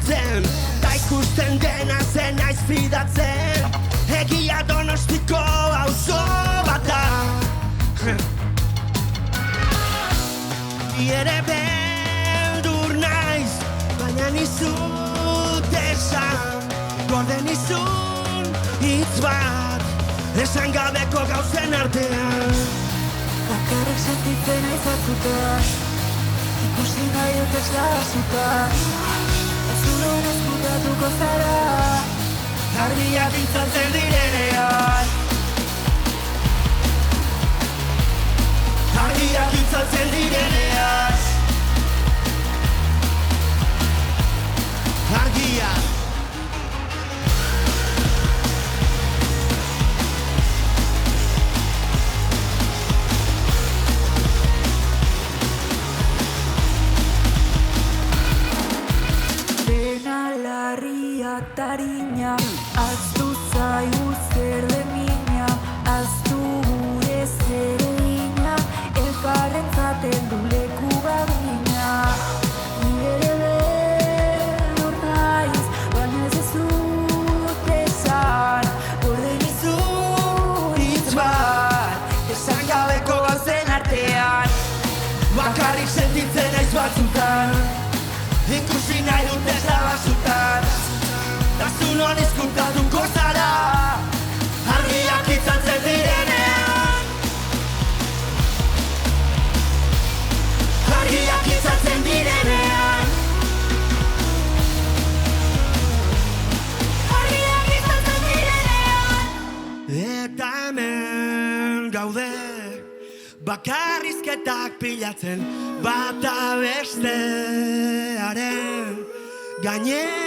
hartzen Ta ikusten dena zen naiz fidatzen Egia Donostiko auzo bata Ni ere beldur naiz Baina nizut esan Gorde nizun hitz bat Esan gabeko gauzen artean Bakarrik sentitzen naiz batzutan Ikusi nahi dut ez da zutan Ez unen ezkutatuko zara Argiak itzaltzen direnean Argiak itzaltzen direnean Argiak Dena larria tarina Aztu zaigu zer den mina Aztu gure zer egina Elkarren zaten du leku gabina Ni ere beldur naiz Baina ez dut esan Gorde nizun hitz bat Esan gabeko gauzen artean Bakarrik sentitzen naiz batzutan Ikusi nahi dut ez da basutan Ta zu non izkutatuko zara Argiak itzaltzen direnean Argiak itzaltzen direnean Argiak itzaltzen direnean Eta hemen gaude Bakarrizketak pilatzen Bata bestearen gainean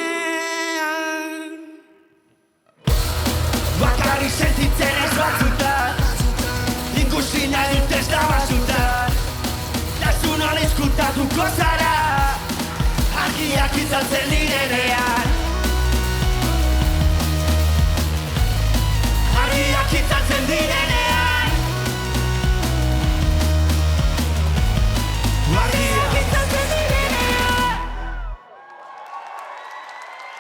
Bakarrik sentitzen ez batzutan Ikusi nahi dut ez da basutan Ta zu non izkutatuko zara Argiak itzaltzen direnean